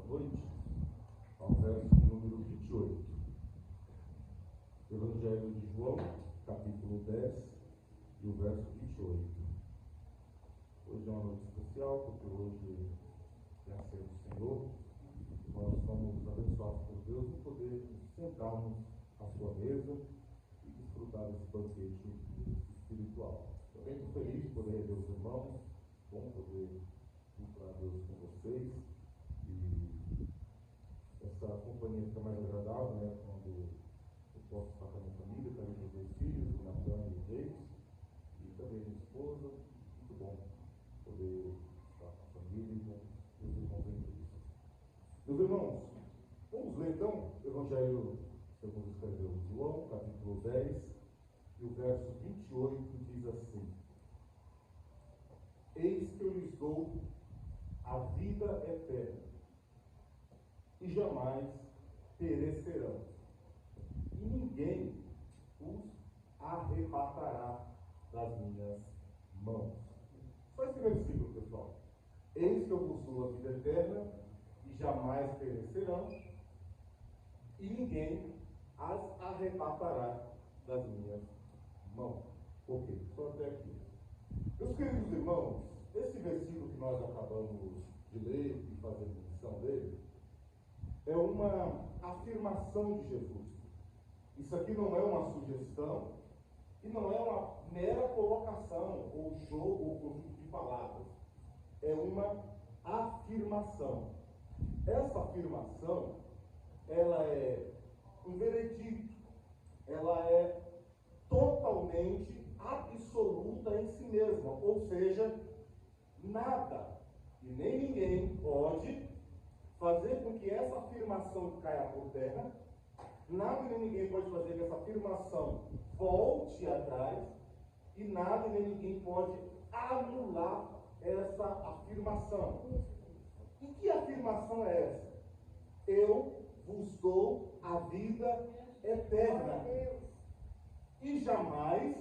noite ao verso de número 28. Evangelho de João, capítulo 10, e o verso 28. Hoje é uma noite especial, porque hoje é a ceia do Senhor. Nós somos abençoados por Deus de poder sentarmos à sua mesa e desfrutar desse banquete espiritual. Também estou feliz de poder rever os irmãos, bom poder cultuar Deus com vocês. E essa companhia fica mais agradável, né? Quando eu posso estar com a minha família, também com os meus filhos, o Natan e o James, e também minha esposa. Muito bom poder estar com a família e com os irmãos em Cristo. Meus irmãos, vamos ler então o Evangelho segundo escreveu João, capítulo 10, e o verso 28 diz assim: Eis que eu lhes dou a vida eterna, e jamais perecerão, e ninguém os arrebatará das minhas mãos. Só esse versículo, pessoal. Eis que eu vos dou a vida eterna, e jamais perecerão, e ninguém as arrebatará das minhas mãos. Ok, só até aqui. Meus queridos irmãos, esse versículo que nós acabamos de ler e fazer menção dele, é uma afirmação de Jesus. Isso aqui não é uma sugestão, e não é uma mera colocação, ou jogo, ou conjunto de palavras. É uma afirmação. Essa afirmação, ela é um veredicto, ela é totalmente absoluta em si mesma, ou seja, nada e nem ninguém pode fazer com que essa afirmação caia por terra, nada e nem ninguém pode fazer que essa afirmação volte atrás, e nada e nem ninguém pode anular essa afirmação. E que afirmação é essa? Eu vos dou a vida eterna, e jamais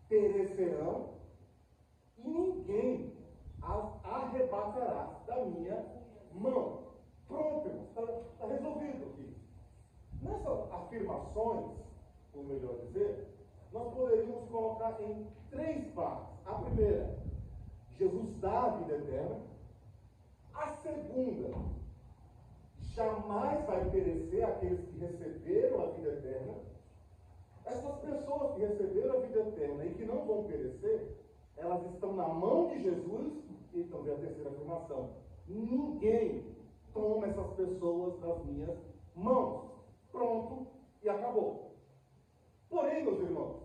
perecerão, e ninguém as arrebatará da minha mão. Pronto, está resolvido aqui. Nessas afirmações, ou melhor dizer, nós poderíamos colocar em três partes. A primeira, Jesus dá a vida eterna. A segunda, jamais vai perecer aqueles que receberam a vida eterna. Essas pessoas que receberam a vida eterna e que não vão perecer, elas estão na mão de Jesus. E também a terceira afirmação: ninguém toma essas pessoas das minhas mãos. Pronto, e acabou. Porém, meus irmãos,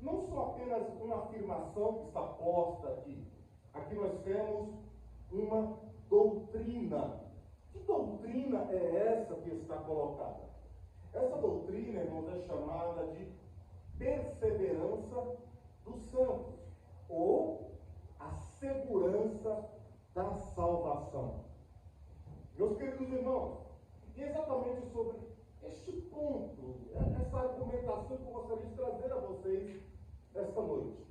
não só apenas uma afirmação que está posta aqui. Aqui nós temos uma doutrina. Que doutrina é essa que está colocada? Essa doutrina, irmãos, é chamada de perseverança dos santos, ou a segurança da salvação. Meus queridos irmãos, e exatamente sobre este ponto, essa argumentação que eu gostaria de trazer a vocês esta noite.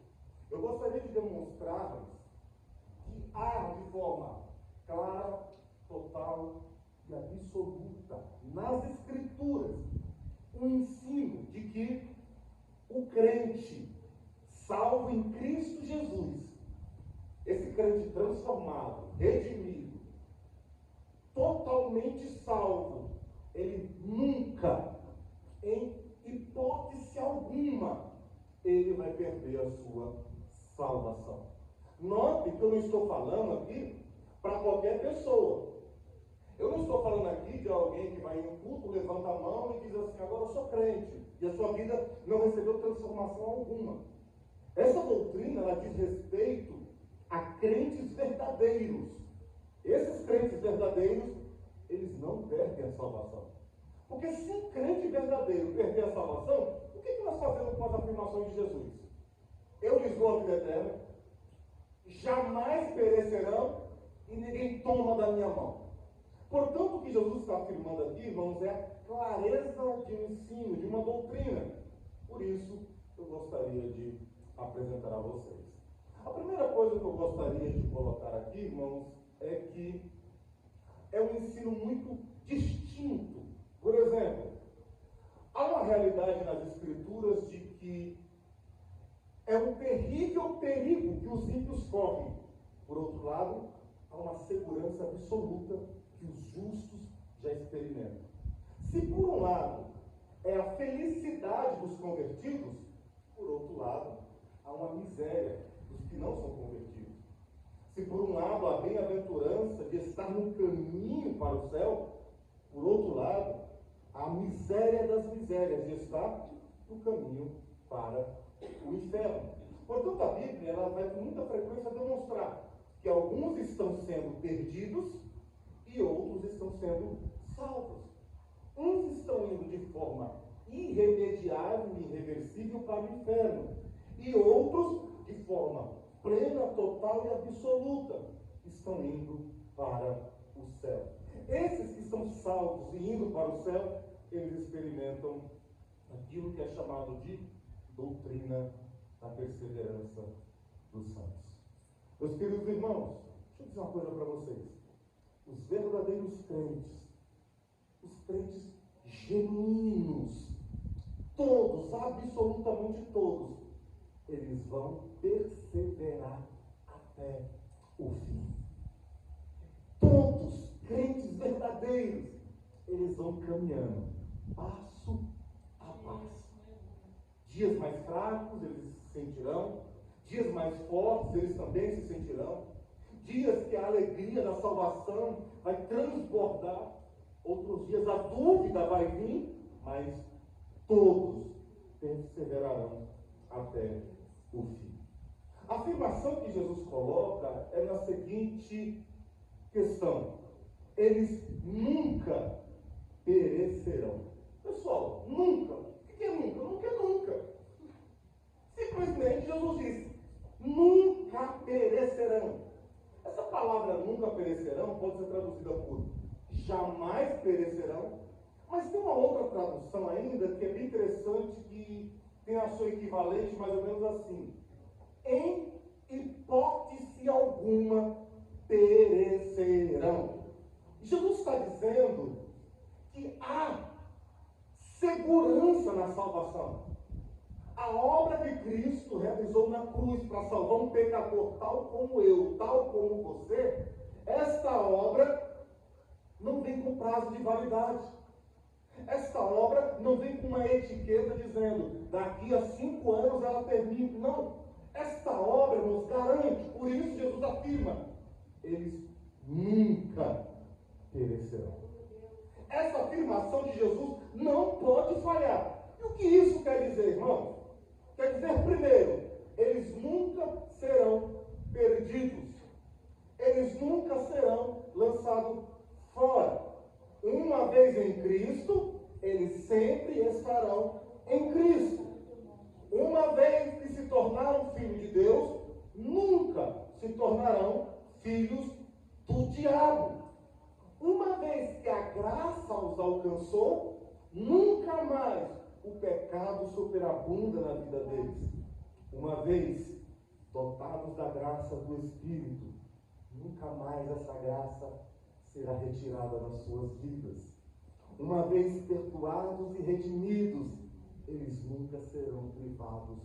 Eu gostaria de demonstrar-lhes que há de forma clara, total e absoluta nas Escrituras o ensino de que o crente salvo em Cristo Jesus, esse crente transformado, redimido, totalmente salvo, ele nunca, em hipótese alguma, ele vai perder a sua salvação. Note que eu não estou falando aqui para qualquer pessoa. Eu não estou falando aqui de alguém que vai em um culto, levanta a mão e diz assim: agora eu sou crente, e a sua vida não recebeu transformação alguma. Essa doutrina, ela diz respeito a crentes verdadeiros. Esses crentes verdadeiros, eles não perdem a salvação. Porque se um crente verdadeiro perder a salvação, o que nós fazemos com as afirmações de Jesus? Eu lhes dou a vida eterna, jamais perecerão, e ninguém toma da minha mão. Portanto, o que Jesus está afirmando aqui, irmãos, é a clareza de um ensino, de uma doutrina. Por isso, eu gostaria de apresentar a vocês. A primeira coisa que eu gostaria de colocar aqui, irmãos, é que é um ensino muito distinto. Por exemplo, há uma realidade nas Escrituras de que é um terrível perigo que os ímpios correm. Por outro lado, há uma segurança absoluta que os justos já experimentam. Se por um lado é a felicidade dos convertidos, por outro lado, há uma miséria dos que não são convertidos. Se por um lado a bem-aventurança de estar no caminho para o céu, por outro lado, a miséria das misérias de estar no caminho para o inferno. Portanto, a Bíblia ela vai com muita frequência demonstrar que alguns estão sendo perdidos e outros estão sendo salvos. Uns estão indo de forma irremediável e irreversível para o inferno, e outros, de forma plena, total e absoluta, estão indo para o céu. Esses que estão salvos e indo para o céu, eles experimentam aquilo que é chamado de doutrina da perseverança dos santos. Meus queridos irmãos, deixa eu dizer uma coisa para vocês. Os verdadeiros crentes, os crentes genuínos, todos, absolutamente todos, eles vão perseverar até o fim. Todos, crentes verdadeiros, eles vão caminhando, passo a passo. Dias mais fracos, eles se sentirão. Dias mais fortes, eles também se sentirão. Dias que a alegria da salvação vai transbordar. Outros dias a dúvida vai vir, mas todos perseverarão até o fim. A afirmação que Jesus coloca é na seguinte questão: eles nunca perecerão. Pessoal, nunca. O que é nunca? Nunca é nunca. Simplesmente Jesus disse: nunca perecerão. Essa palavra nunca perecerão pode ser traduzida por jamais perecerão, mas tem uma outra tradução ainda que é bem interessante, que tem a sua equivalente mais ou menos assim: em hipótese alguma perecerão. Jesus está dizendo que há segurança na salvação. A obra que Cristo realizou na cruz para salvar um pecador tal como eu, tal como você, esta obra não vem com prazo de validade. Esta obra não vem com uma etiqueta dizendo daqui a 5 anos ela termina. Não. Esta obra nos garante, por isso Jesus afirma: eles nunca perecerão. Essa afirmação de Jesus não pode falhar. E o que isso quer dizer, irmãos? Quer dizer, primeiro, eles nunca serão perdidos. Eles nunca serão lançados fora. Uma vez em Cristo, eles sempre estarão em Cristo. Uma vez que se tornaram filhos de Deus, nunca se tornarão filhos do diabo. Uma vez que a graça os alcançou, nunca mais o pecado superabunda na vida deles. Uma vez dotados da graça do Espírito, nunca mais essa graça será retirada das suas vidas. Uma vez perdoados e redimidos, eles nunca serão privados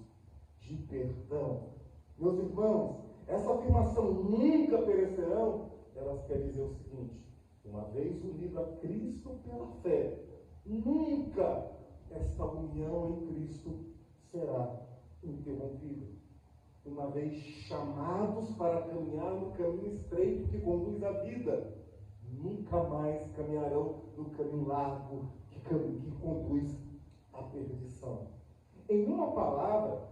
de perdão. Meus irmãos, essa afirmação nunca perecerão, elas quer dizer o seguinte: uma vez unido a Cristo pela fé, nunca esta união em Cristo será interrompida. Uma vez chamados para caminhar no caminho estreito que conduz à vida, nunca mais caminharão no caminho largo que conduz à perdição. Em uma palavra,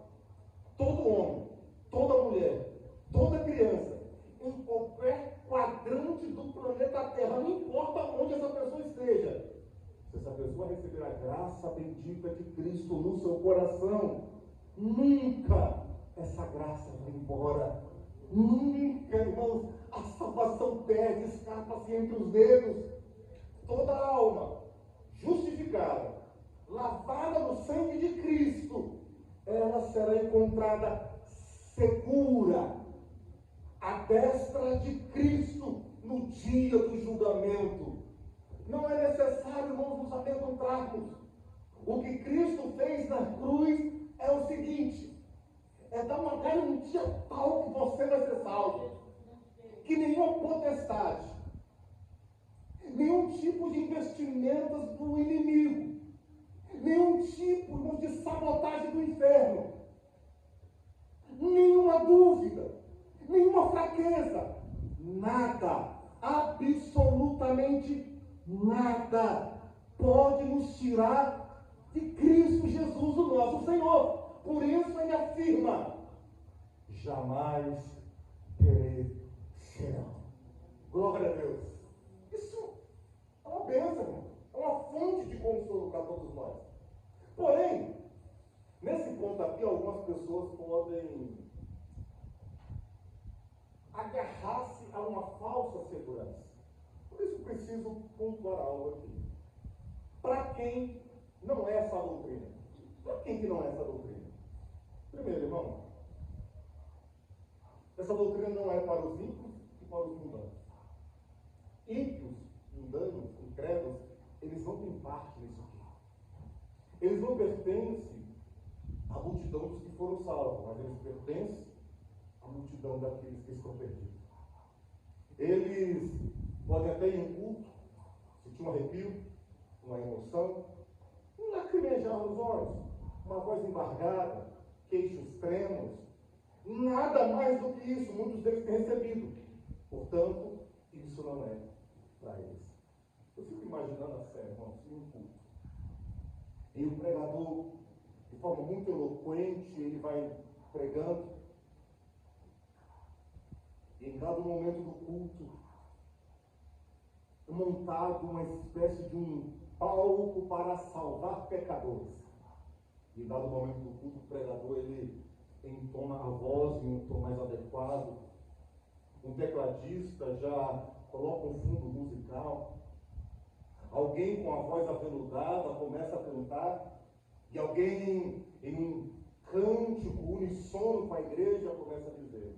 todo homem, toda mulher, toda criança, em qualquer quadrante do planeta Terra, não importa onde essa pessoa esteja, se essa pessoa receber a graça bendita de Cristo no seu coração, nunca essa graça vai embora. Nunca, irmãos, a salvação perde, escapa-se entre os dedos. Toda alma justificada, lavada no sangue de Cristo, ela será encontrada segura à destra de Cristo no dia dia do julgamento. Não é necessário, irmãos, nos amedrontarmos. O que Cristo fez na cruz é o seguinte: é dar uma garantia tal que você vai ser salvo, que nenhuma potestade, nenhum tipo de investimentos do inimigo, nenhum tipo de sabotagem do inferno, nenhuma dúvida, nenhuma fraqueza, nada, absolutamente nada pode nos tirar de Cristo Jesus, o nosso Senhor. Por isso ele afirma: jamais perecerão. Glória a Deus. Isso é uma bênção, irmão. É uma fonte de consolo para todos nós. Porém, nesse ponto aqui, algumas pessoas podem agarrar-se a uma falsa segurança. Por isso preciso pontuar algo aqui. Para quem não é essa doutrina? Para quem que não é essa doutrina? Primeiro, irmão, essa doutrina não é para os ímpios e para os mundanos. Ímpios, mundanos, incrédulos, eles não têm parte nisso aqui. Eles não pertencem à multidão dos que foram salvos, mas eles pertencem à multidão daqueles que estão perdidos. Eles podem até ir em culto, sentir um arrepio, uma emoção, um lacrimejar nos olhos, uma voz embargada, queixos tremos, nada mais do que isso, muitos deles têm recebido. Portanto, isso não é para eles. Eu fico imaginando a cena, irmãos, em um culto. E o pregador, de forma muito eloquente, ele vai pregando. E em cada momento do culto, montado uma espécie de um palco para salvar pecadores. E em dado momento do culto, o pregador, ele entona a voz em um tom mais adequado. Um tecladista já coloca um fundo musical. Alguém com a voz aveludada começa a cantar. E alguém em um cântico unissono com a igreja começa a dizer: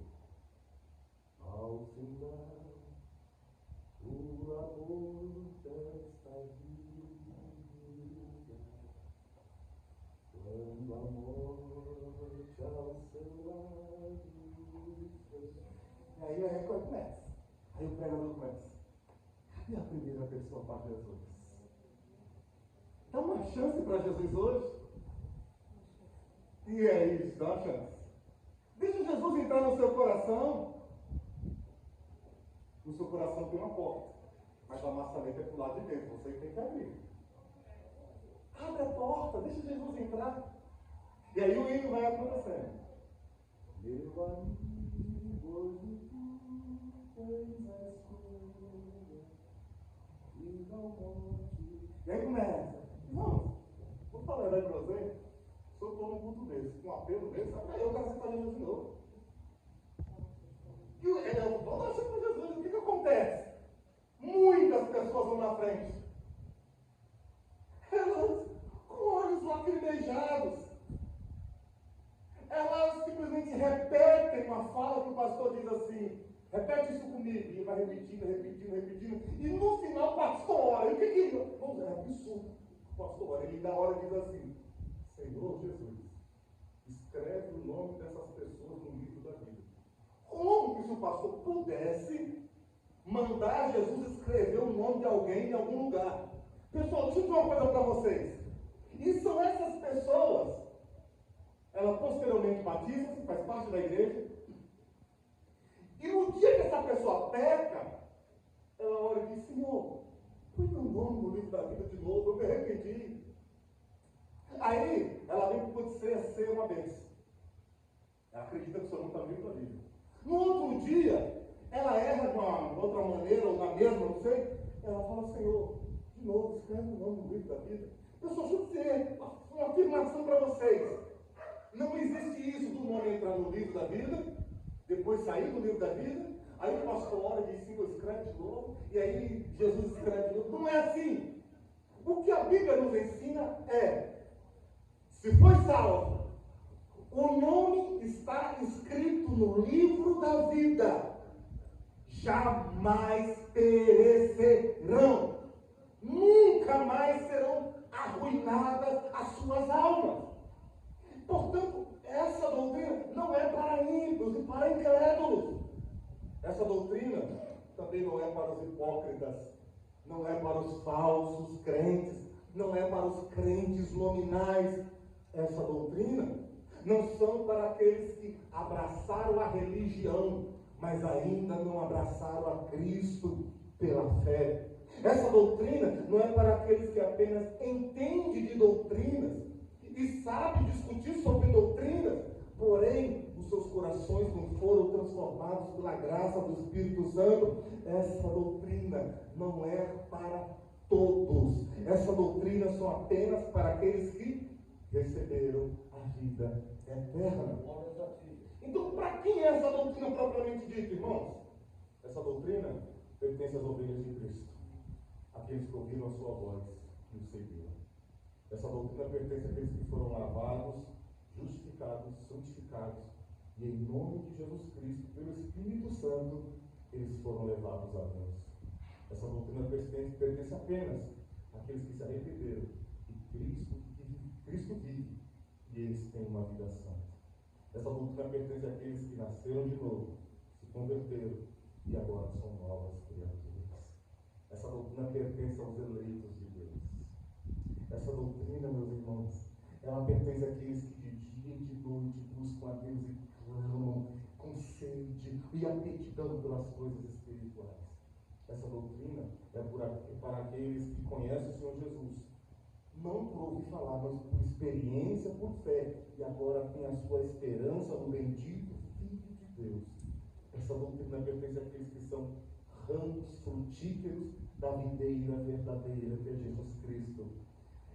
ao final, o amor desta vida, quando a morte ao seu lado. E aí a recolha começa. Aí o pregador começa: cadê a primeira pessoa para Jesus? Dá uma chance para Jesus hoje? E é isso, dá uma chance. Deixa Jesus entrar no seu coração. No seu coração tem uma porta, mas a maçaneta é para o lado de dentro, você tem que abrir. Abre a porta, deixa Jesus entrar. E aí o hino vai acontecendo. Meu amigo, hoje tu tens a escolha, e ao monte. E aí começa: não, vou falar a verdade para você. Se eu estou num culto desse, com um apelo desse, aí eu quero sentar Jesus de novo. E eu vou dar para Jesus. O que acontece? Muitas pessoas vão na frente. Elas com olhos lacrimejados. Elas simplesmente repetem uma fala que o pastor diz assim: repete isso comigo. E ele vai repetindo. E no final o pastor ora. E o que ele... é absurdo. O pastor ora. Ele na hora diz assim: Senhor Jesus, escreve o nome dessas pessoas no livro da vida. Como que se o pastor pudesse mandar Jesus escrever o nome de alguém em algum lugar? Pessoal, deixa eu dizer uma coisa para vocês. E são essas pessoas, ela posteriormente batiza-se, faz parte da igreja. E no dia que essa pessoa peca, ela ora e diz: Senhor, põe meu nome no livro da vida de novo, eu me arrependi. Aí, ela vem para poder ser uma bênção. Ela acredita que o Senhor não está no livro da vida. No outro dia, ela erra de uma outra maneira, ou na mesma, não sei. Ela fala: Senhor, de novo, escreve o nome no livro da vida. Pessoal, deixa eu dizer uma afirmação para vocês. Não existe isso do nome entrar no livro da vida, depois sair do livro da vida, aí o pastor ora e diz: Senhor, escreve de novo, e aí Jesus escreve de novo. Não é assim. O que a Bíblia nos ensina é: se foi salvo, o nome está escrito no livro da vida. jamais perecerão. Nunca mais serão arruinadas as suas almas. Portanto, essa doutrina não é para ímpios e para incrédulos. Essa doutrina também não é para os hipócritas, não é para os falsos crentes, não é para os crentes nominais. Essa doutrina não são para aqueles que abraçaram a religião, mas ainda não abraçaram a Cristo pela fé. Essa doutrina não é para aqueles que apenas entendem de doutrinas e sabem discutir sobre doutrinas, porém os seus corações não foram transformados pela graça do Espírito Santo. Essa doutrina não é para todos. Essa doutrina são apenas para aqueles que receberam a vida eterna. Então, para quem é essa doutrina propriamente dita, irmãos? Essa doutrina pertence às ovelhas de Cristo, aqueles que ouviram a sua voz e o seguiram. Essa doutrina pertence àqueles que foram lavados, justificados, santificados, e em nome de Jesus Cristo, pelo Espírito Santo, eles foram levados a Deus. Essa doutrina pertence apenas àqueles que se arrependeram e Cristo vive, e eles têm uma vida santa. Essa doutrina pertence àqueles que nasceram de novo, se converteram e agora são novas criaturas. Essa doutrina pertence aos eleitos de Deus. Essa doutrina, meus irmãos, ela pertence àqueles que de dia e de noite buscam a Deus e clamam com sede e apetitando pelas coisas espirituais. Essa doutrina é para aqueles que conhecem o Senhor Jesus, não por ouvir falar, mas por experiência, por fé, e agora tem a sua esperança no bendito Filho de Deus. Essa doutrina pertence àqueles que são ramos frutíferos da videira verdadeira, que é Jesus Cristo.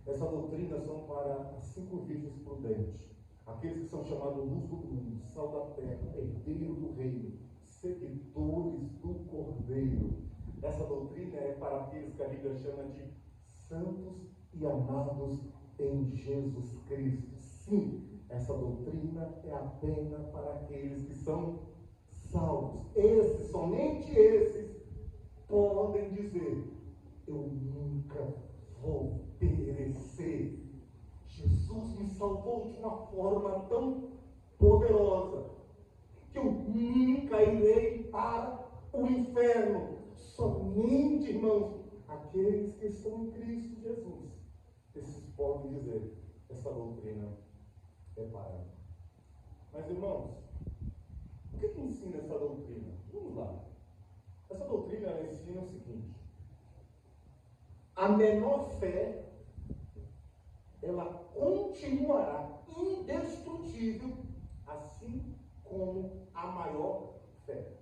Essa doutrina são para as 5 virgens prudentes, aqueles que são chamados luz do mundo, sal da terra, herdeiro do reino, seguidores do Cordeiro. Essa doutrina é para aqueles que a Bíblia chama de santos e amados em Jesus Cristo. Sim, essa doutrina é apenas para aqueles que são salvos. Esses, somente esses, podem dizer: eu nunca vou perecer. Jesus me salvou de uma forma tão poderosa que eu nunca irei para o inferno. Somente, irmãos, aqueles que estão em Cristo Jesus, esses podem dizer: essa doutrina é para mim. Mas, irmãos, o que ensina essa doutrina? Vamos lá. Essa doutrina ela ensina o seguinte: a menor fé, ela continuará indestrutível, assim como a maior fé.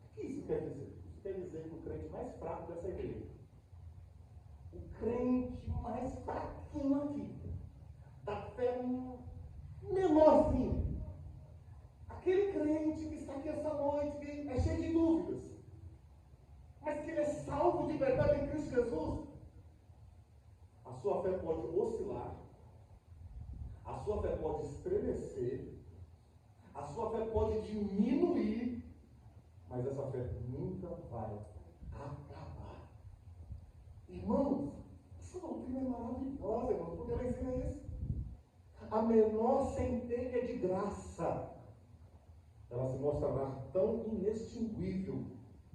O que isso quer dizer? Isso quer dizer que o crente mais fraco dessa igreja, o crente mais fraquinho aqui, da fé menorzinho, aquele crente que está aqui essa noite, que é cheio de dúvidas, mas que ele é salvo de verdade em Cristo Jesus, a sua fé pode oscilar, a sua fé pode estremecer, a sua fé pode diminuir, mas essa fé nunca vai acabar. Irmãos, essa doutrina é maravilhosa, irmãos, porque ela ensina isso. A menor centelha de graça, ela se mostrará tão inextinguível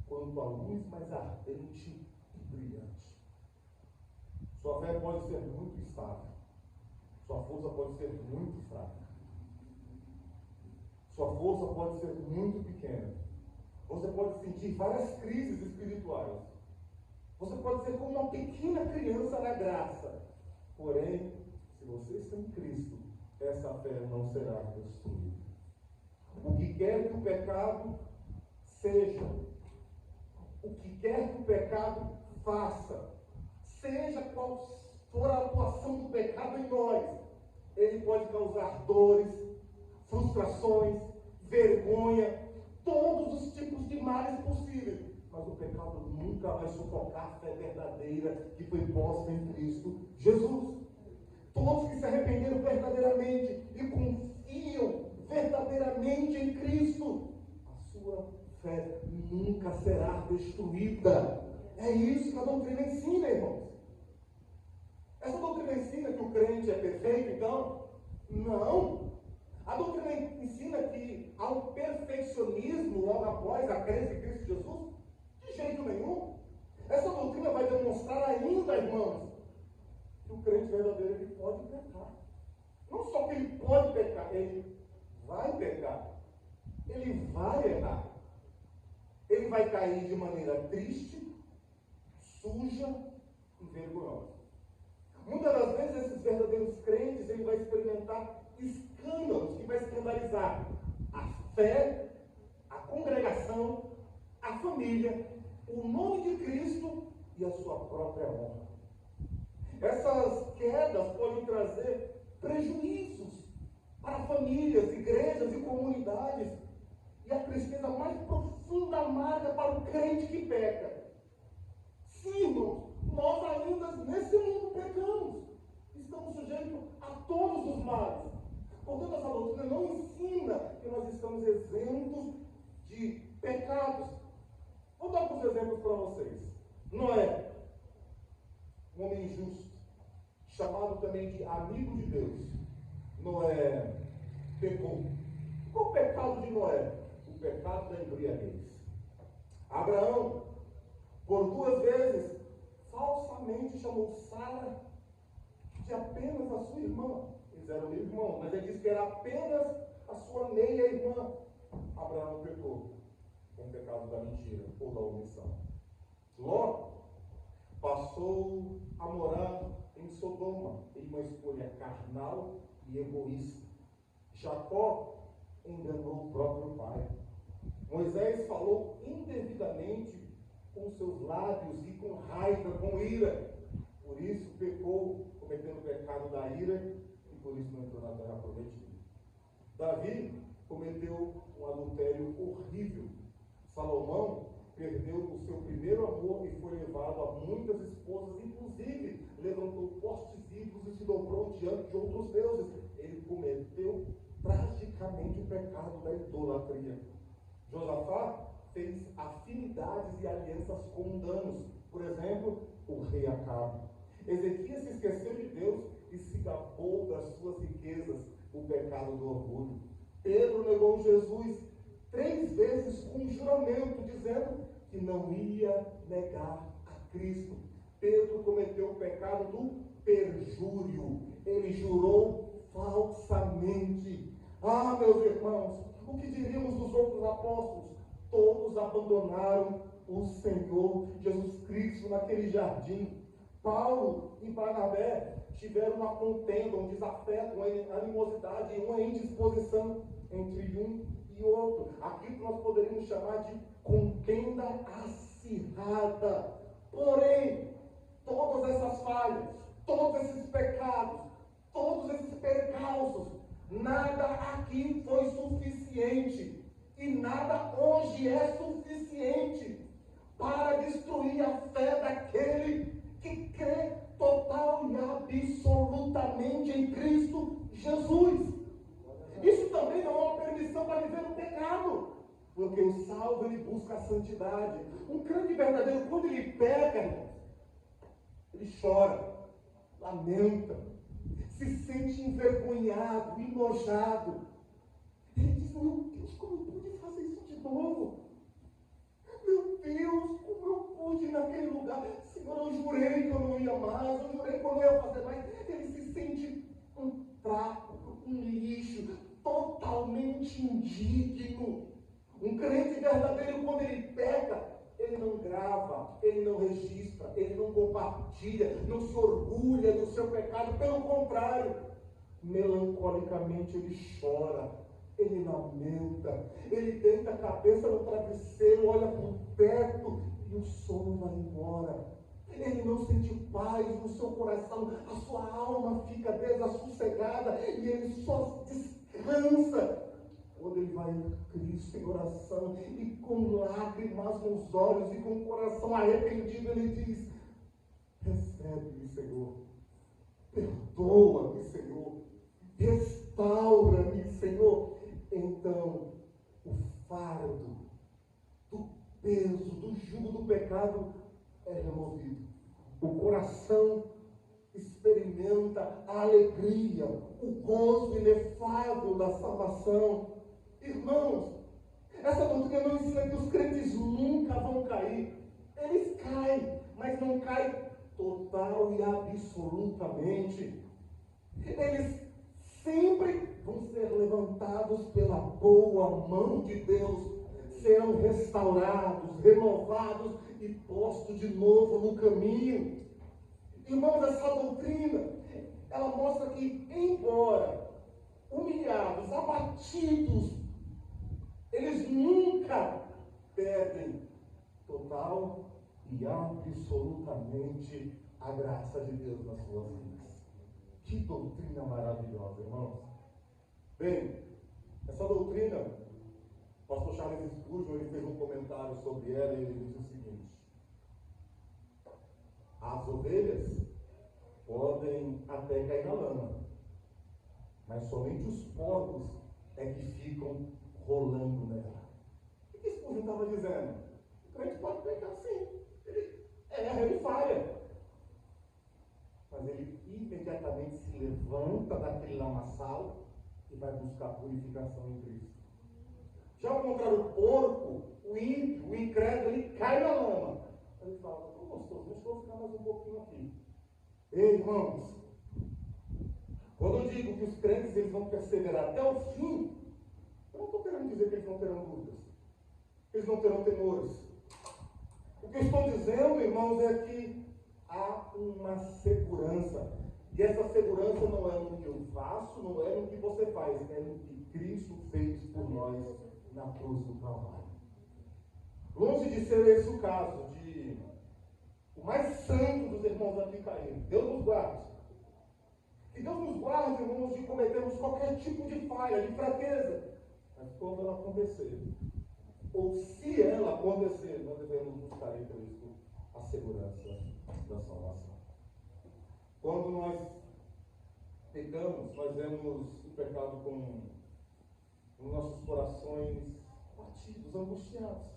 quanto a luz mais ardente e brilhante. Sua fé pode ser muito estável, sua força pode ser muito fraca, sua força pode ser muito pequena. Você pode sentir várias crises espirituais. Você pode ser como uma pequena criança na graça. Porém, se você está em Cristo, essa fé não será destruída. O que quer que o pecado seja, o que quer que o pecado faça, seja qual for a atuação do pecado em nós, ele pode causar dores, frustrações, vergonha, todos os tipos de males possíveis. Mas o pecado nunca vai sufocar a fé verdadeira que foi posta em Cristo Jesus. Todos que se arrependeram verdadeiramente e confiam verdadeiramente em Cristo, a sua fé nunca será destruída. É isso que a doutrina ensina, irmãos. Essa doutrina ensina que o crente é perfeito, então? Não. A doutrina ensina que há um perfeccionismo logo após a crença em Cristo Jesus? De jeito nenhum. Essa doutrina vai demonstrar ainda, irmãos, que o crente verdadeiro ele pode pecar. Não só que ele pode pecar, ele vai pecar. Ele vai errar. Ele vai cair de maneira triste, suja e vergonhosa. Muitas das vezes esses verdadeiros crentes, ele vai experimentar escândalos que vai escandalizar a fé, a congregação, a família, o nome de Cristo e a sua própria honra. Essas quedas podem trazer prejuízos para famílias, igrejas e comunidades. E a tristeza mais profunda amarga para o crente que peca. Sim, irmãos, nós ainda nesse mundo pecamos. Estamos sujeitos a todos os males. Portanto, essa doutrina não ensina que nós estamos isentos de pecados. Vou dar alguns exemplos para vocês. Noé, um homem justo, chamado também de amigo de Deus. Noé pecou. Qual o pecado de Noé? O pecado da embriaguez. Abraão, por 2 vezes, falsamente chamou Sara de apenas a sua irmã. Eles eram irmãos, mas ele disse que era apenas a sua meia-irmã. Abraão pecou com o pecado da mentira ou da omissão. Ló passou a morar em Sodoma em uma escolha carnal e egoísta. Jacó enganou o próprio pai. Moisés falou indevidamente com seus lábios e com raiva, com ira. Por isso pecou, cometendo o pecado da ira, e por isso não entrou na terra prometida. Davi cometeu um adultério horrível. Salomão perdeu o seu primeiro amor e foi levado a muitas esposas, inclusive levantou postes ídolos e se dobrou diante de outros deuses. Ele cometeu tragicamente o pecado da idolatria. Josafá fez afinidades e alianças com mundanos. Por exemplo, o rei Acabe. Ezequias se esqueceu de Deus e se gabou das suas riquezas, o pecado do orgulho. Pedro negou Jesus 3 vezes com um juramento, dizendo que não ia negar a Cristo. Pedro cometeu o pecado do perjúrio. Ele jurou falsamente. Ah, meus irmãos, o que diríamos dos outros apóstolos? Todos abandonaram o Senhor Jesus Cristo naquele jardim. Paulo e Barnabé tiveram uma contenda, um desafeto, uma animosidade, uma indisposição entre um e outro. Aquilo que nós poderíamos chamar de contenda acirrada. Porém, todas essas falhas, todos esses pecados, todos esses percalços, nada aqui foi suficiente. E nada hoje é suficiente para destruir a fé daquele que crê total e absolutamente em Cristo Jesus. Isso também não é uma permissão para viver no pecado, porque o salvo ele busca a santidade. Um crente verdadeiro, quando ele peca, irmãos, ele chora, lamenta, se sente envergonhado, enojado. Ele diz: meu Deus, como eu pude fazer isso de novo? Meu Deus, como eu pude ir naquele lugar? Senhor, eu jurei que eu não ia mais, eu jurei que eu não ia fazer mais. Ele se sente um trapo, um lixo, totalmente indigno. Um crente verdadeiro, quando ele peca, ele não grava, ele não registra, ele não compartilha, não se orgulha do seu pecado. Pelo contrário, melancolicamente ele chora. Ele lamenta, ele deita a cabeça no travesseiro, olha para o teto e o sono vai embora. Ele não sente paz no seu coração, a sua alma fica desassossegada e ele só descansa quando ele vai a Cristo em oração e com lágrimas nos olhos e com o coração arrependido ele diz: recebe-me, Senhor, perdoa-me, Senhor, restaura-me, Senhor. Então, o fardo peso, do jugo do pecado é removido. O coração experimenta a alegria, o gozo inefável da salvação. Irmãos, essa doutrina não ensina que os crentes nunca vão cair. Eles caem, mas não caem total e absolutamente. Eles sempre vão ser levantados pela boa mão de Deus, serão restaurados, renovados e postos de novo no caminho. Irmãos, essa doutrina, ela mostra que, embora humilhados, abatidos, eles nunca perdem total e absolutamente a graça de Deus nas suas vidas. Que doutrina maravilhosa, irmãos. Bem, essa doutrina, o pastor Charles Spurgeon, ele fez um comentário sobre ela e ele diz o seguinte: as ovelhas podem até cair na lama, mas somente os porcos é que ficam rolando nela. O que Spurgeon estava dizendo? O crente pode pecar sim, ele erra, ele falha, mas ele imediatamente se levanta daquele lamaçal e vai buscar purificação em Cristo. Já ao contrário, o porco, o ímpio, o incrédulo, ele cai na lama. Ele fala: estou gostoso, deixa eu ficar mais um pouquinho aqui. Ei, irmãos, quando eu digo que os crentes eles vão perseverar até o fim, eu não estou querendo dizer que eles não terão dúvidas, que eles não terão temores. O que eu estou dizendo, irmãos, é que há uma segurança. E essa segurança não é no que eu faço, não é no que você faz, é no que Cristo fez por nós na cruz do Calvário. Longe de ser esse o caso, de o mais santo dos irmãos aqui cair. Deus nos guarde. Que Deus nos guarde, irmãos, de cometermos qualquer tipo de falha, de fraqueza. Mas quando ela acontecer, ou se ela acontecer, nós devemos buscar em Cristo a segurança da salvação. Quando nós pecamos, nós vemos o pecado com os nossos corações batidos, angustiados.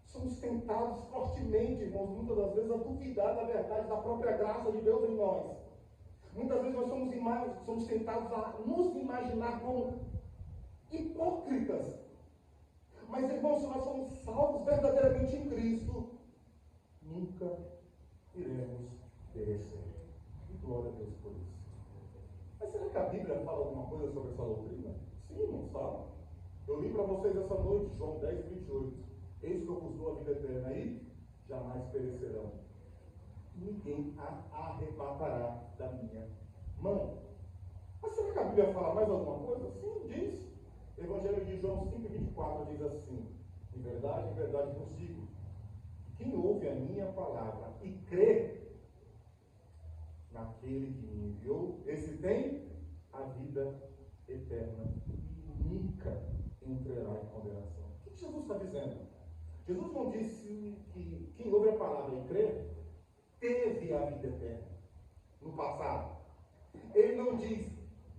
Somos tentados fortemente, irmãos, muitas das vezes a duvidar da verdade, da própria graça de Deus em nós. Muitas vezes nós somos tentados a nos imaginar como hipócritas. Mas, irmãos, se nós somos salvos verdadeiramente em Cristo, nunca iremos perecer. E glória a Deus por isso. Mas será que a Bíblia fala alguma coisa sobre essa doutrina? Sim, irmãos, fala. Eu li para vocês essa noite, João 10, 28. Eis que eu vos dou a vida eterna aí, jamais perecerão. Ninguém a arrebatará da minha mão. Mas será que a Bíblia fala mais alguma coisa? Sim, diz. O Evangelho de João 5,24 diz assim: em verdade vos digo, quem ouve a minha palavra e crê naquele que me enviou, esse tem a vida eterna e nunca entrará em condenação. O que Jesus está dizendo? Jesus não disse que quem ouve a palavra e crê teve a vida eterna no passado. Ele não diz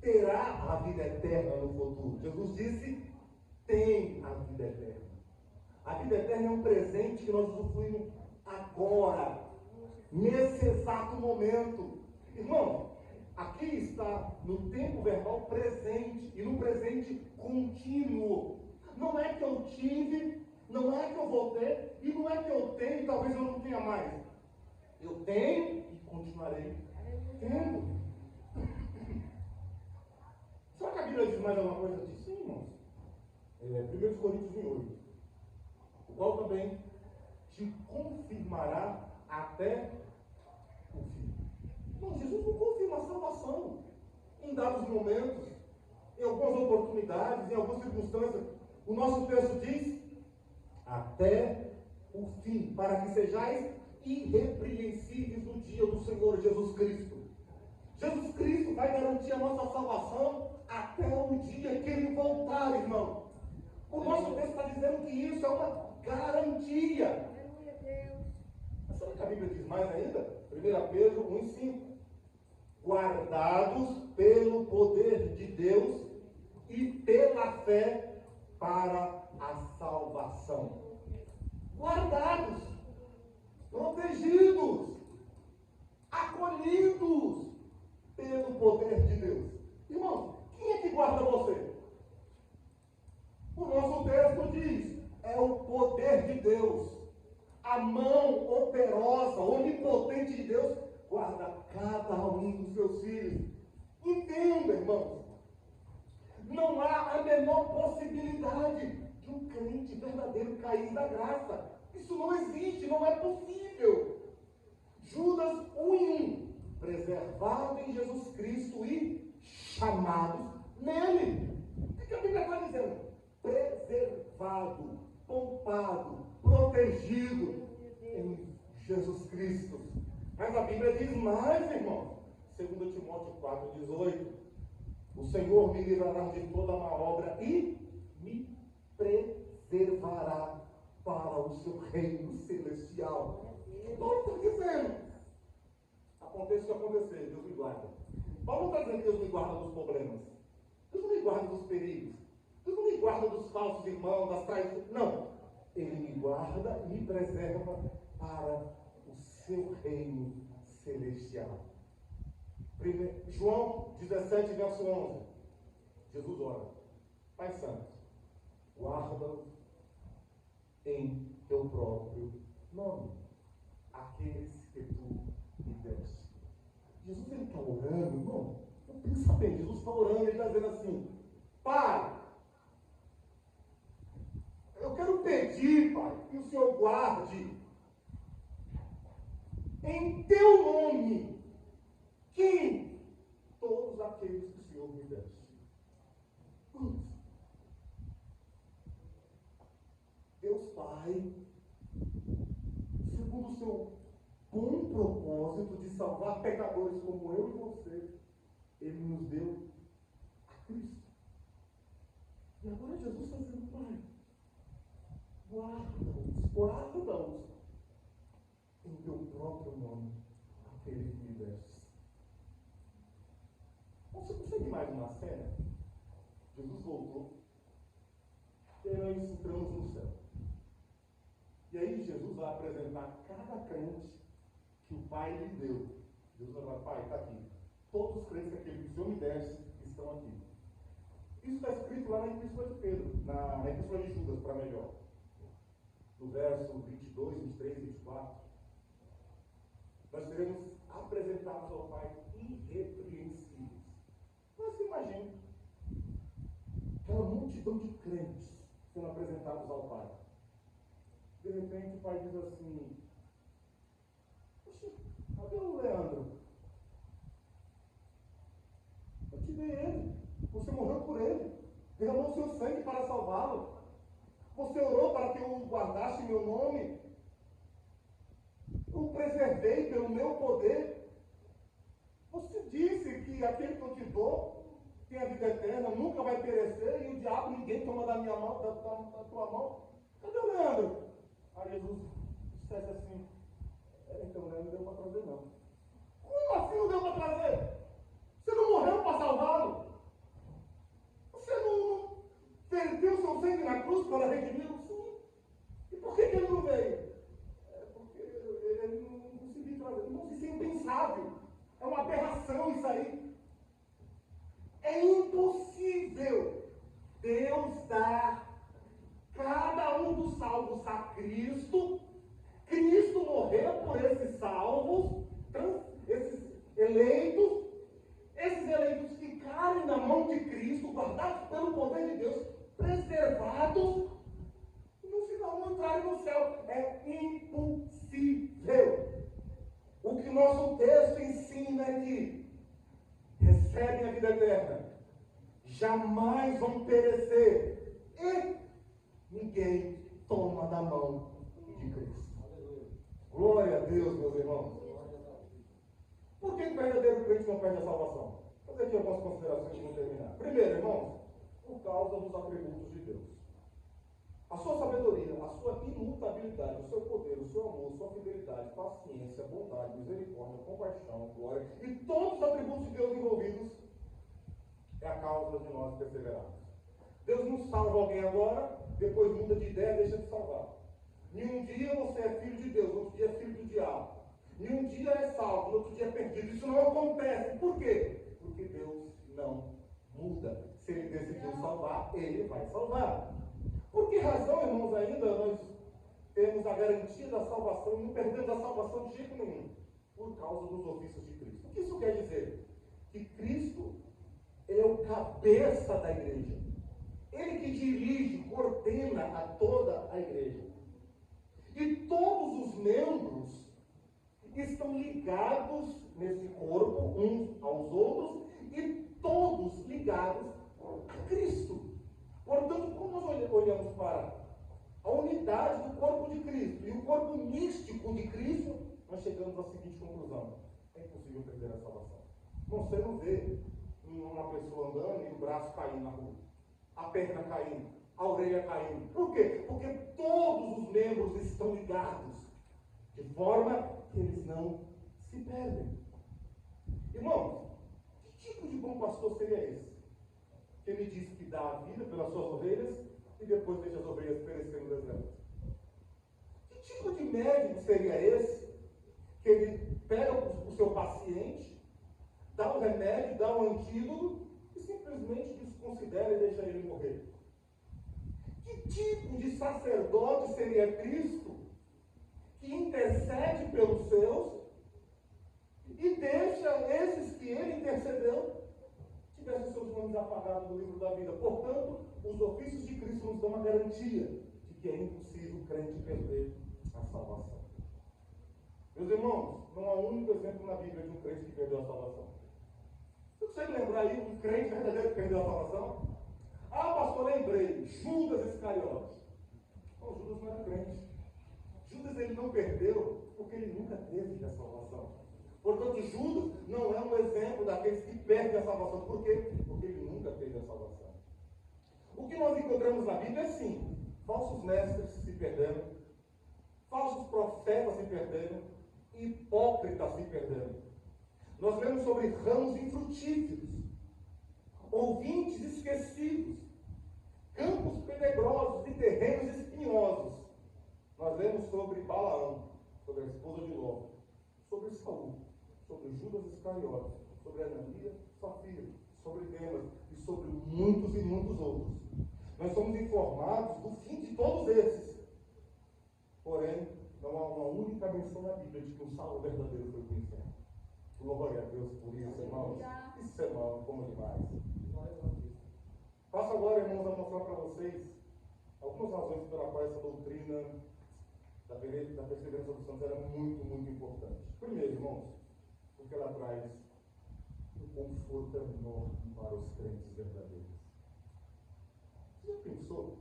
terá a vida eterna no futuro. Jesus disse tem a vida eterna. A vida eterna é um presente que nós usufruímos agora, nesse exato momento. Irmão, aqui está no tempo verbal presente e no presente contínuo. Não é que eu tive, não é que eu vou ter, e não é que eu tenho e talvez eu não tenha mais. Eu tenho e continuarei tendo. Será que a Bíblia diz mais alguma coisa disso? Sim, irmãos. 1 Coríntios 8, o qual também te confirmará até o fim. Não, Jesus não confirma a salvação em dados momentos, em algumas oportunidades, em algumas circunstâncias. O nosso texto diz até o fim, para que sejais irrepreensíveis no dia do Senhor Jesus Cristo. Jesus Cristo vai garantir a nossa salvação até o dia que Ele voltar, irmão. O nosso texto está dizendo que isso é uma garantia. Mas será que a Bíblia diz mais ainda? 1 Pedro 1,5. Guardados pelo poder de Deus e pela fé para a salvação. guardados, protegidos, acolhidos pelo poder de Deus. Irmãos, quem é que guarda você? O nosso texto diz, é o poder de Deus. A mão operosa, onipotente de Deus, guarda cada um dos seus filhos. Entenda, irmãos, não há a menor possibilidade de um crente verdadeiro cair da graça. Isso não existe, não é possível. Judas 1:1, preservado em Jesus Cristo e chamados nele. O que a Bíblia está dizendo? Preservado, poupado, protegido em Jesus Cristo. Mas a Bíblia diz mais, irmão. 2 Timóteo 4:18. O Senhor me livrará de toda má obra e me preservará para o seu reino celestial. Paulo está dizendo. Aconteça o que acontecer, Deus me guarda. Paulo não está dizendo que Deus me guarda dos problemas. Deus não me guarda dos perigos. Deus não me guarda dos falsos irmãos, das traições. Não. Ele me guarda e me preserva para o seu reino celestial. João 17, verso 11. Jesus ora. Pai Santo, guarda-os em teu próprio nome, aqueles que tu me deste. Jesus está orando, irmão. Pensa bem, Jesus está orando, ele está dizendo assim: Pai, eu quero pedir, Pai, que o Senhor guarde em teu nome quem? Todos aqueles que o Senhor me deste. Deus Pai, segundo o seu bom propósito de salvar pecadores como eu e você, Ele nos deu a Cristo. E agora Jesus está dizendo: Pai, guarda-os em teu próprio nome, aquele que me deste. Você consegue imaginar a cena? Jesus voltou, e aí nós entramos no céu. E aí Jesus vai apresentar cada crente que o Pai lhe deu. Jesus vai falar: Pai, está aqui. Todos os crentes que aquele que o Senhor me deste estão aqui. Isso está escrito lá na Epístola de Pedro, na Epístola de Judas, para melhor. No verso 22, 23 e 24. Nós seremos apresentados ao Pai irrepreensíveis. Mas se imagina aquela multidão de crentes sendo apresentados ao Pai. De repente o Pai diz assim: Poxa, cadê o Leandro? Eu te dei ele, você morreu por ele, derramou o seu sangue para salvá-lo, você orou para que eu guardasse meu nome, eu o preservei pelo meu poder. Você disse que aquele que eu te dou tem a vida eterna, nunca vai perecer, e o diabo ninguém toma da minha mão, da tua mão. Cadê o Leandro? Aí Jesus dissesse assim: então o Leandro não deu para trazer, não. Como assim não deu para trazer? Você não morreu para salvá-lo? Você não perdeu seu sangue na cruz para redimi-lo? Sim. E por que ele não veio? Porque ele não conseguiu trazer. Não, isso é impensável. É uma aberração isso aí. É impossível Deus dar cada um dos salvos a Cristo, Cristo morrer por esses salvos, esses eleitos ficarem na mão de Cristo, guardados pelo poder de Deus, preservados, e no final não entrarem no céu. É impossível. O que nosso texto ensina é que recebem a vida eterna, jamais vão perecer, e ninguém toma da mão de Cristo. Glória a Deus, meus irmãos. Por que o verdadeiro crente não perde a salvação? Vou fazer aqui algumas considerações para terminar. Primeiro, irmãos, por causa dos atributos de Deus. A sua sabedoria, a sua imutabilidade, o seu poder, o seu amor, a sua fidelidade, paciência, bondade, misericórdia, compaixão, glória e todos os atributos de Deus envolvidos é a causa de nós perseverarmos. Deus não salva alguém agora, depois muda de ideia, deixa de salvar. Em um dia você é filho de Deus, outro dia é filho do diabo. Em um dia é salvo, no outro dia é perdido. Isso não acontece. Por quê? Porque Deus não muda. Se Ele decidiu salvar, Ele vai salvar. Por que razão, irmãos, ainda nós temos a garantia da salvação e não perdemos a salvação de jeito nenhum? Por causa dos ofícios de Cristo. O que isso quer dizer? Que Cristo, Ele é o cabeça da igreja. Ele que dirige, coordena a toda a igreja. E todos os membros estão ligados nesse corpo, uns aos outros, e todos ligados a Cristo. Portanto, quando nós olhamos para a unidade do corpo de Cristo e o corpo místico de Cristo, nós chegamos à seguinte conclusão: é impossível perder a salvação. Você não vê uma pessoa andando e o braço caindo na rua, a perna caindo, a orelha caindo. Por quê? Porque todos os membros estão ligados, de forma que eles não se perdem. Irmãos, que tipo de bom pastor seria esse? Que ele diz que dá a vida pelas suas ovelhas e depois deixa as ovelhas perecer no deserto. Que tipo de médico seria esse? Que ele pega o seu paciente, dá um remédio, dá um antídoto e simplesmente desconsidera e deixa ele morrer. Que tipo de sacerdote seria Cristo que intercede pelos seus e deixa esses que ele intercedeu tivessem seus nomes apagados do livro da vida? Portanto, os ofícios de Cristo nos dão uma garantia de que é impossível o crente perder a salvação. Meus irmãos, não há um único exemplo na Bíblia de um crente que perdeu a salvação. Você consegue lembrar aí um crente verdadeiro que perdeu a salvação? Ah, pastor, lembrei. Judas Iscariotes. Não, Judas não era crente. Judas ele não perdeu porque ele nunca teve a salvação. Portanto, Judas não é um exemplo daqueles que perdem a salvação. Por quê? Porque ele nunca teve a salvação. O que nós encontramos na Bíblia é sim, falsos mestres se perdendo, falsos profetas se perdendo, hipócritas se perdendo. Nós lemos sobre ramos infrutíferos, ouvintes esquecidos, campos pedregosos e terrenos espinhosos. Nós lemos sobre Balaão, sobre a esposa de Ló, sobre Saul, sobre Judas Iscariotes, sobre Ananias, Safira, sobre Demas e sobre muitos e muitos outros. Nós somos informados do fim de todos esses. Porém, não há uma única menção na Bíblia de que um salvo verdadeiro foi para o inferno. Glória a Deus por isso, irmãos. Isso é mal, como demais. Passo agora, irmãos, a mostrar para vocês algumas razões pela qual essa doutrina da perseverança dos santos era muito, muito importante. Primeiro, irmãos, porque ela traz um conforto enorme para os crentes verdadeiros. Você já pensou?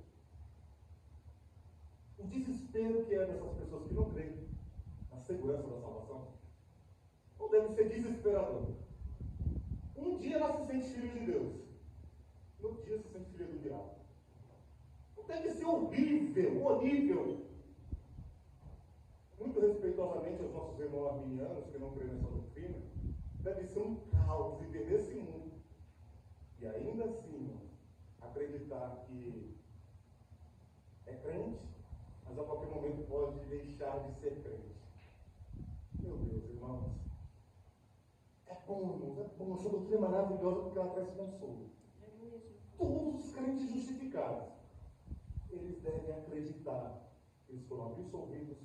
O desespero que é dessas pessoas que não creem na segurança da salvação? Não deve ser desesperador. Um dia ela se sente filho de Deus, no outro dia se sente filho do diabo. Não deve ser horrível, horrível. Muito respeitosamente aos nossos irmãos arminianos que não creem nessa doutrina, deve ser um caos viver nesse mundo. E ainda assim, acreditar que é crente, mas a qualquer momento pode deixar de ser crente. Meu Deus, irmãos. É bom, irmãos, é bom. Essa doutrina é maravilhosa porque ela traz consolo. Todos os crentes justificados, eles devem acreditar que eles foram absolvidos,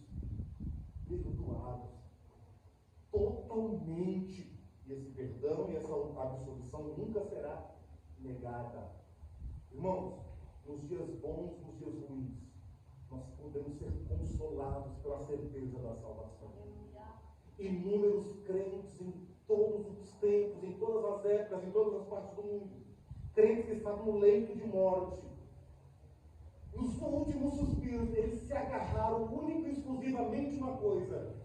perdoados, totalmente. E esse perdão e essa absolvição nunca será negada. Irmãos, nos dias bons, nos dias ruins, nós podemos ser consolados pela certeza da salvação. Inúmeros crentes em todos os tempos, em todas as épocas, em todas as partes do mundo, crentes que estavam no leito de morte, nos últimos suspiros, eles se agarraram única e exclusivamente uma coisa: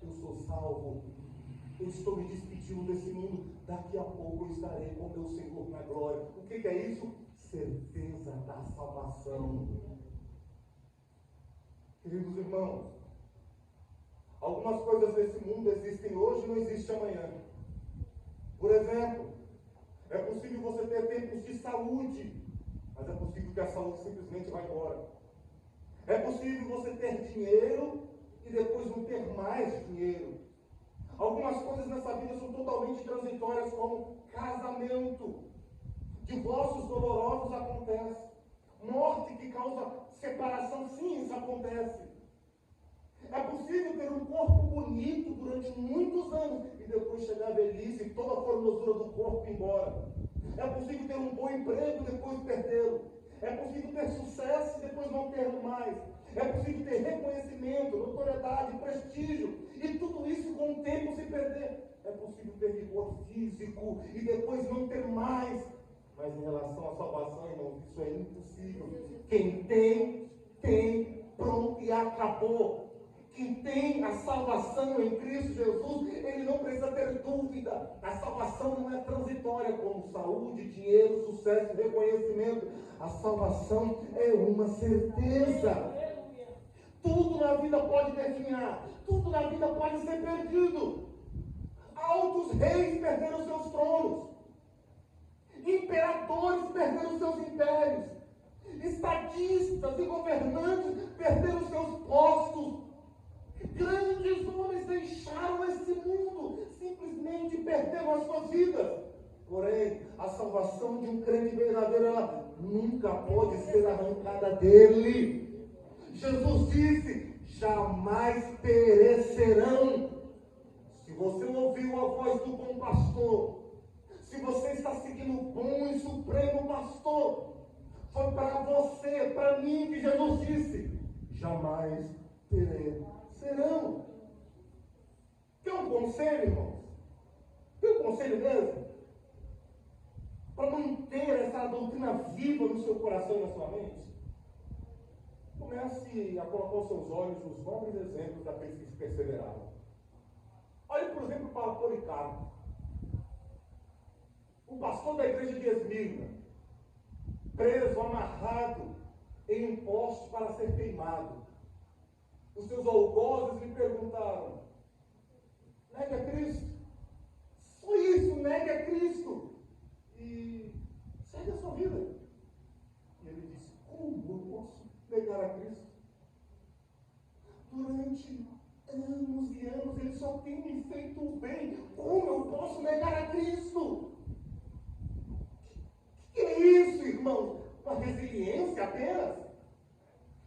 eu sou salvo, eu estou me despedindo desse mundo, daqui a pouco eu estarei com meu Senhor na glória. O que é isso? Certeza da salvação. Queridos irmãos, algumas coisas desse mundo existem hoje e não existem amanhã. Por exemplo, é possível você ter tempos de saúde, mas é possível que a saúde simplesmente vá embora. É possível você ter dinheiro e depois não ter mais dinheiro. Algumas coisas nessa vida são totalmente transitórias, como casamento. Divórcios dolorosos acontecem. Morte que causa separação, sim, isso acontece. É possível ter um corpo bonito durante muitos anos e depois chegar à velhice e toda a formosura do corpo ir embora. É possível ter um bom emprego e depois perdê-lo. É possível ter sucesso e depois não ter mais. É possível ter reconhecimento, notoriedade, prestígio e tudo isso com o tempo se perder. É possível ter vigor físico e depois não ter mais. Mas em relação à salvação, irmãos, isso é impossível. Quem tem, pronto e acabou. Quem tem a salvação em Cristo Jesus, ele não precisa ter dúvida. A salvação não é transitória, como saúde, dinheiro, sucesso, reconhecimento. A salvação é uma certeza. Tudo na vida pode definhar, tudo na vida pode ser perdido. Altos reis perderam seus tronos, imperadores perderam seus impérios, estadistas e governantes perderam seus postos. Grandes homens deixaram esse mundo, simplesmente perderam as suas vidas. Porém, a salvação de um crente verdadeiro, ela nunca pode ser arrancada dele. Jesus disse: jamais perecerão. Se você ouviu a voz do bom pastor, se você está seguindo o bom e supremo pastor, foi para você, para mim que Jesus disse: jamais perecerão. Quer um conselho, irmãos? Quer um conselho mesmo? Para manter essa doutrina viva no seu coração e na sua mente? Comece a colocar os seus olhos nos nobres exemplos daqueles que perseveraram. Olhe, por exemplo, para Policarpo, o pastor da igreja de Esmirna, preso, amarrado em um poste para ser queimado. Os seus algozes lhe perguntaram: negue a Cristo? Só isso, negue a Cristo e segue a sua vida. E ele disse: como eu posso negar a Cristo? Durante anos e anos ele só tem me feito o bem. Como eu posso negar a Cristo? Que é isso, irmão? Uma resiliência apenas?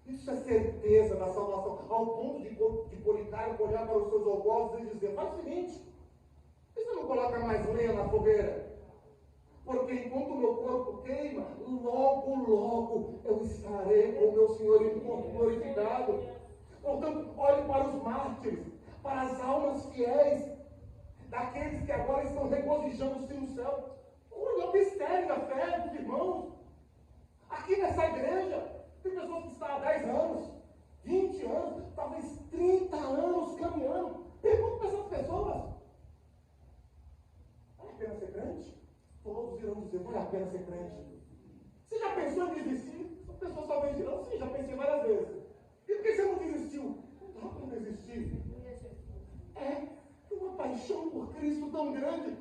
Isso é certeza da salvação, ao ponto de Policarpo olhar para os seus algozes e dizer: faz o seguinte, por que você não coloca mais lenha na fogueira? Porque enquanto o meu corpo queima, logo eu estarei com o meu Senhor em corpo glorificado. Portanto, olhe para os mártires, para as almas fiéis, daqueles que agora estão regozijando-se no céu. Olha o mistério da fé dos irmãos. Aqui nessa igreja, tem pessoas que estão há 10 anos, 20 anos, talvez 30 anos caminhando. Pergunta para essas pessoas: vale a pena ser crente? Todos irão dizer: vale a pena ser crente. Você já pensou em desistir? As pessoas talvez dirão: sim, já pensei várias vezes. E por que você não desistiu? Não dá para desistir. É uma paixão por Cristo tão grande.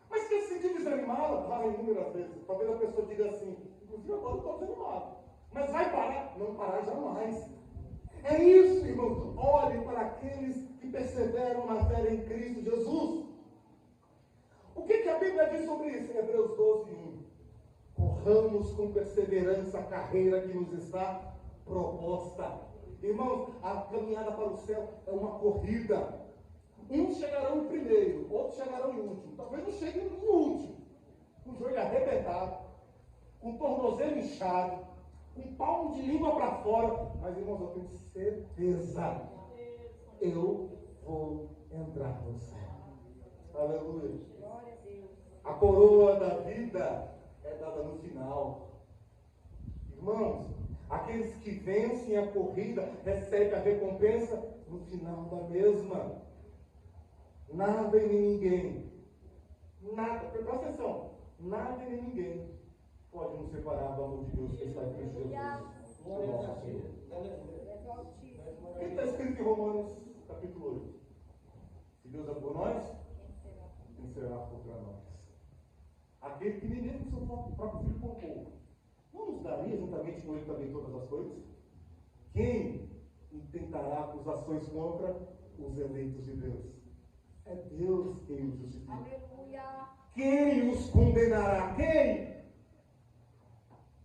Mas se se sentir desanimada, inúmeras vezes. Talvez a pessoa diga assim: inclusive agora eu estou desanimado. Mas vai parar? Não parar jamais. É isso, irmão. Olhe para aqueles que perseveram na fé em Cristo Jesus. O que a Bíblia diz sobre isso? Em Hebreus 12:1. Corramos com perseverança a carreira que nos está proposta. Irmãos, a caminhada para o céu é uma corrida. Uns chegarão primeiro, outros chegarão em último. Talvez não cheguem no último, com o joelho arrebentado, com o tornozelo inchado, com o palmo de língua para fora. Mas, irmãos, eu tenho certeza, eu vou entrar no céu. Aleluia. A coroa da vida é dada no final. Irmãos, aqueles que vencem a corrida recebem a recompensa no final da mesma. Nada e nem ninguém, presta atenção, nada e nem ninguém pode nos separar do amor de Deus que está em Cristo Jesus, o nosso Senhor. O que está escrito em Romanos capítulo 8? Se Deus é por nós, quem será contra nós? Aquele que nem mesmo o seu próprio filho poupou, não nos daria juntamente com ele também todas as coisas? Quem intentará acusações contra os eleitos de Deus? É Deus quem os justifica. Aleluia. Quem os condenará? Quem?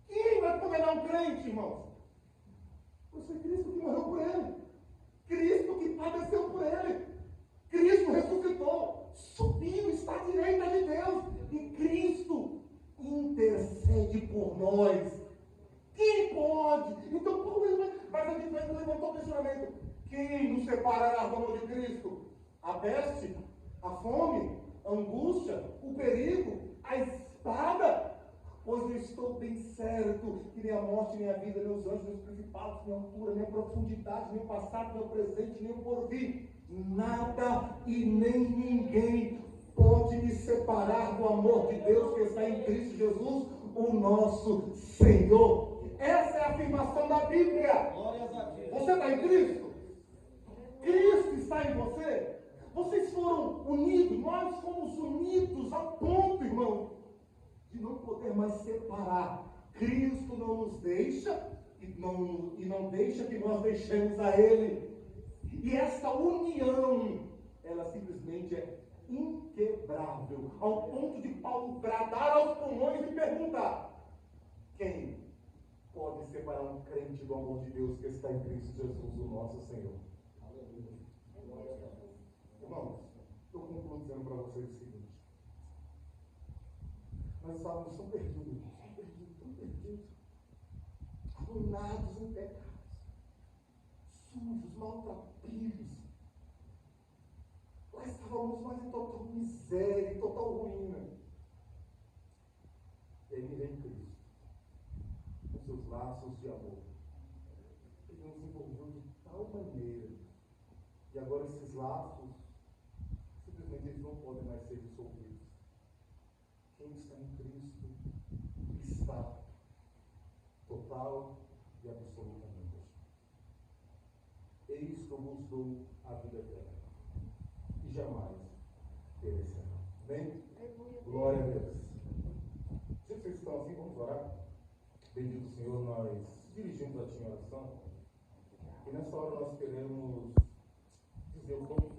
Quem vai condenar um crente, irmãos? Pois foi Cristo que morreu por ele. Cristo que padeceu por ele. Cristo ressuscitou, subiu, está à direita de Deus. E Cristo intercede por nós. Quem pode? Então, mas a gente levantou o questionamento. Quem nos separará do amor de Cristo? A peste? A fome? A angústia? O perigo? A espada? Pois eu estou bem certo que nem a morte, nem a vida, nem os anjos, nem os principados, nem a altura, nem a profundidade, nem o passado, nem o presente, nem o porvir, nada e nem ninguém pode me separar do amor de Deus que está em Cristo Jesus, o nosso Senhor. Essa é a afirmação da Bíblia. Você está em Cristo? Cristo está em você? Vocês foram unidos, nós fomos unidos ao ponto, irmão, de não poder mais separar. Cristo não nos deixa e não deixa que nós deixemos a Ele. E essa união, ela simplesmente é inquebrável, ao ponto de Paulo bradar aos pulmões e perguntar: quem pode separar um crente do amor de Deus que está em Cristo Jesus, o nosso Senhor? Irmãos, eu concluo dizendo para vocês o seguinte: nós estávamos tão perdidos, arruinados em pecados, sujos, maltrapilhos. Nós estávamos mais em total miséria, em total ruína. E aí vem Cristo, com seus laços de amor. Ele nos envolveu de tal maneira, e agora esses laços, simplesmente eles não podem mais ser dissolvidos. Quem está em Cristo está total e absolutamente. Eis que eu vos dou a vida eterna, e jamais perecerá. Amém? Glória a Deus. Se vocês estão assim, vamos orar. Bendito Senhor, nós dirigimos a Ti em oração, e nessa hora nós queremos dizer o quanto